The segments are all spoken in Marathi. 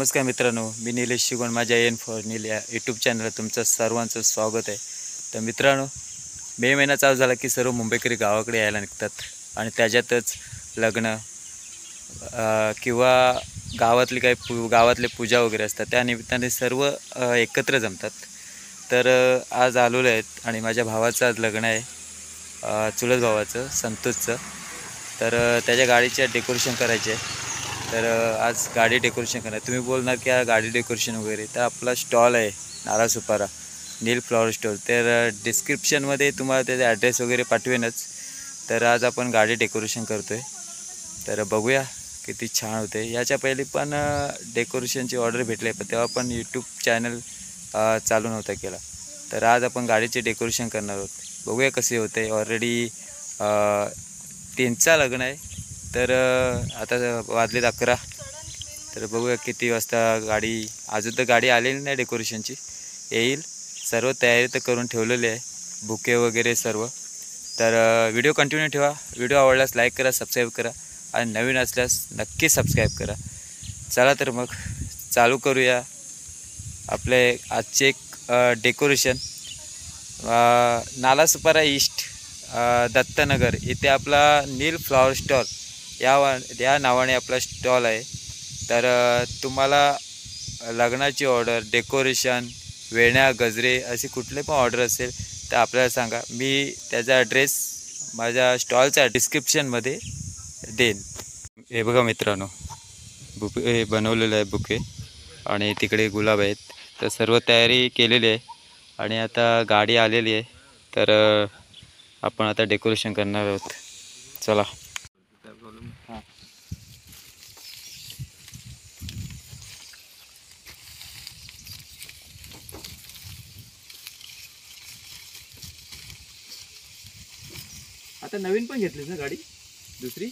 नमस्कार मित्रांनो, मी निलेश शिगोण माझ्या एन फॉर नील या यूट्यूब चॅनलला तुमचं सर्वांचं स्वागत आहे. तर मित्रांनो, मे महिना चालू झाला की सर्व मुंबईकरी गावाकडे यायला निघतात आणि त्याच्यातच लग्न किंवा गावातली काही गावातले पूजा वगैरे असतात, त्या निमित्ताने सर्व एकत्र जमतात. तर आज आलेलो आहेत आणि माझ्या भावाचं आज लग्न आहे, चुलत भावाचं संतोषचं. तर त्याच्या गाडीचे डेकोरेशन करायचे आहे. तर आज गाडी डेकोरेशन करणार. तुम्ही बोलणार की गाडी डेकोरेशन वगैरे, तर आपला स्टॉल आहे नारळसुपारा नील फ्लॉवर स्टॉल. तर डिस्क्रिप्शनमध्ये तुम्हाला त्याचा ॲड्रेस वगैरे पाठवेनच. तर आज आपण गाडी डेकोरेशन करतो आहे. तर बघूया किती छान होते. याच्या पहिले पण डेकोरेशनची ऑर्डर भेटले, पण तेव्हा पण यूट्यूब चॅनल चालू नव्हता केला. तर आज आपण गाडीचे डेकोरेशन करणार आहोत. बघूया कसे होते. ऑलरेडी 3चा लग्न आहे. तर आता वाजलेत 11. तर बघूया किती वाजता गाडी, अजून तर गाडी आलेली नाही डेकोरेशनची, येईल. सर्व तयारी तर करून ठेवलेली आहे, बुके वगैरे सर्व. तर व्हिडिओ कंटिन्यू ठेवा. व्हिडिओ आवडल्यास लाईक करा, सबस्क्राईब करा आणि नवीन असल्यास नक्की सबस्क्राईब करा. चला तर मग चालू करूया आपले आजचे डेकोरेशन. नारळसुपारा ईस्ट दत्तनगर इथे आपला नील फ्लॉवर स्टॉल या नावाने आपला स्टॉल आहे. तर तुम्हाला लग्नाची ऑर्डर, डेकोरेशन, वेण्या, गजरे अशी कुठले पण ऑर्डर असेल तर आपल्याला सांगा. मी त्याचा ॲड्रेस माझ्या स्टॉलच्या डिस्क्रिप्शनमध्ये देईन. हे बघा मित्रांनो, बुके बनवलेलं आहे, बुके आणि तिकडे गुलाब आहेत. तर सर्व तयारी केलेली आहे आणि आता गाडी आलेली आहे. तर आपण आता डेकोरेशन करणार आहोत. चला. हां, आता नवीन पण घेतलीस ना गाडी? दुसरी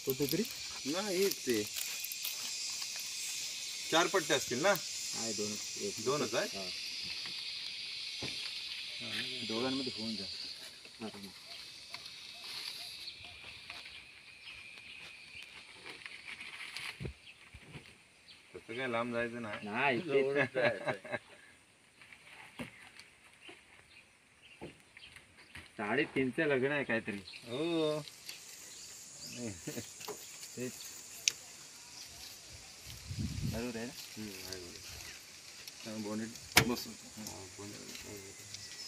कोणती तरी ना, हेच ते 4 पट्टे असतील ना? आहे, दोनच आहे. दोघांमध्ये होऊन जा. तसं काय लांब जायचं नाही. 3:30चं लग्न आहे काहीतरी. हो, तेच बरोबर आहे ना. बोनेट बसून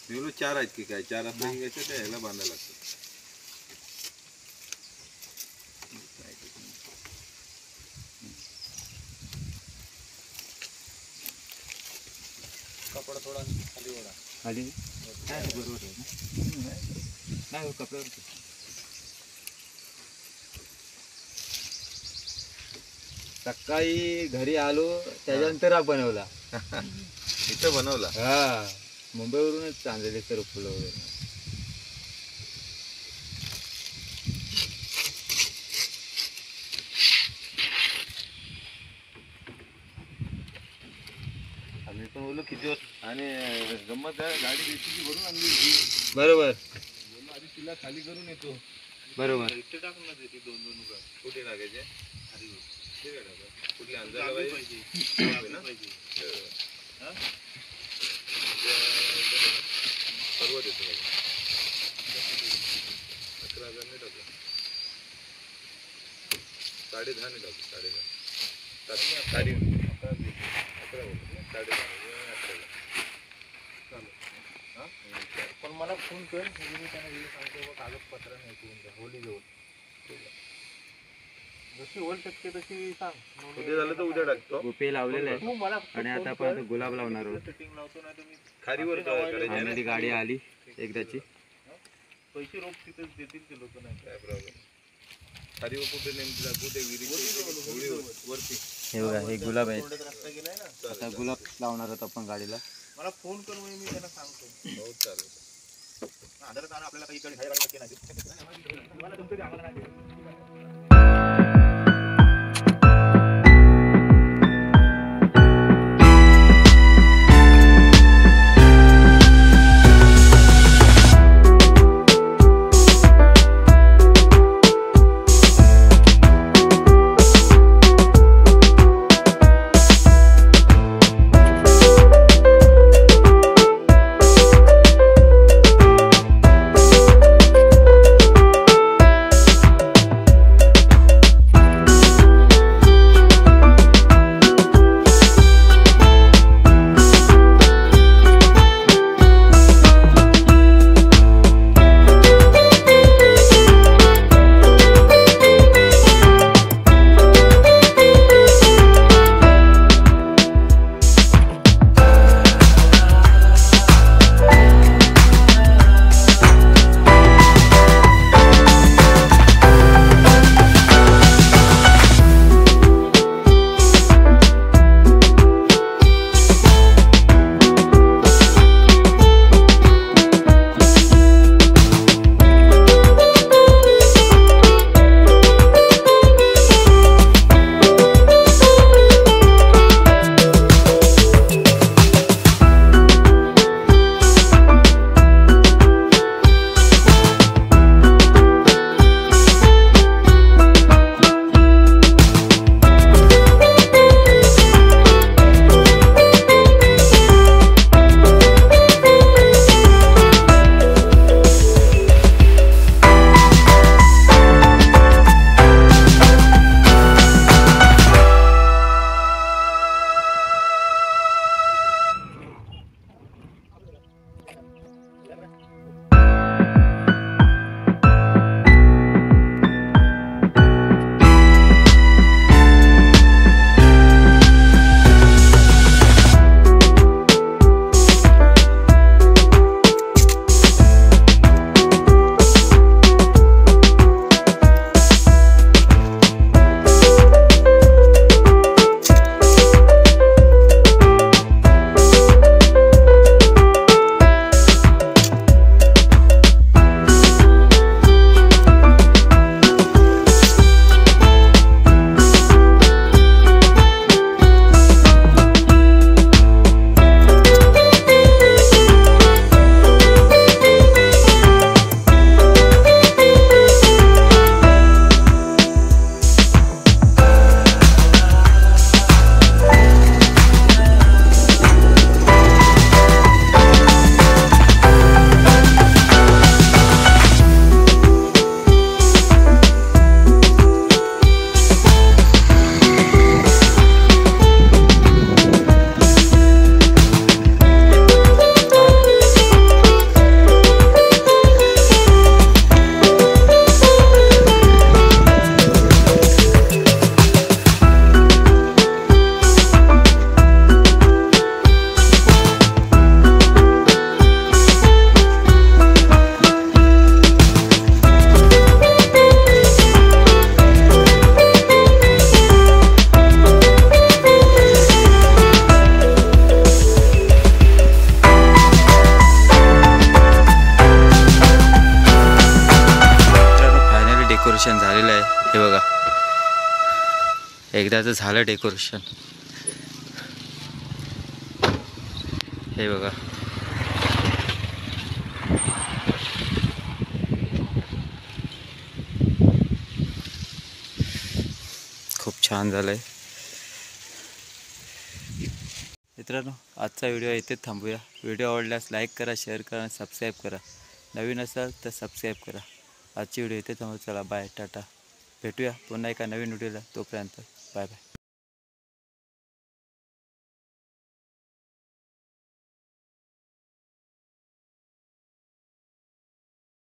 दिवलो 4 आहेत की काय? 4 आपल्या घ्यायचं, त्या ह्याला बांधायला लागतं. कपडा थोडा खाली ओढा. खाली नाही, बरोबर आहे ना. नाही, कपड्यावर. सकाळी घरी आलो त्याच्यानंतर हा बनवला. इथं बनवला. हा, मुंबईवरूनच आणलेले सर्व फुलं वगैरे. आम्ही पण बोललो किती दिवस, आणि गंमत आहे, गाडी देशीची भरून आणली होती. बरोबर, आधी तिला खाली करून येतो. बरोबर. इथे टाकून देते 2-2 उगा. कुठे टाकायचे? कुठले अंदाज पाहिजे सर्व देतो. 11,000 नाही टाकलं, 10.5 नाही टाकलं. 10.5 पण मला फोन कर, मी त्यांना वेळ सांगतो. कागदपत्र नाही होली जवळ जशी होईल शक्य तशी सांग. उद्या झालं तर उद्या टाकतो. गुपे लावलेले आहे तू मला आणि आता आपण गुलाब लावणार आहोत. सेटिंग लावतो, नाही तर मी खारीवर करायचे. फायनली गाडी आली एकदाची. पैसे रोख तिथेच देतील ते लोक. नाही काय प्रॉब्लेम. खारीवर कुठे नेमकी दाखवू? ते विहिरी वरती. हे बघा, हे गुलाब आहेत. रस्ता गेलाय ना, आता गुलाब लावणार आहोत आपण गाडीला. मला फोन कर, मी त्यांना सांगतो. बहुत चालेल. आधार कार्ड आपल्याला काही इकडे घ्यायला लागते नाही. मला तुमचं आम्हाला नाही. एकदाचं झालं डेकोरेशन. हे बघा, खूप छान झालंय. मित्रांनो, आजचा व्हिडिओ इथेच थांबूया. व्हिडिओ आवडल्यास लाईक करा, शेअर करा आणि सबस्क्राईब करा. नवीन असाल तर सबस्क्राईब करा. आजची व्हिडिओ इथे थांबू. चला बाय, टाटा. भेटूया पुन्हा एका नवीन व्हिडिओला. तोपर्यंत बाय बाय.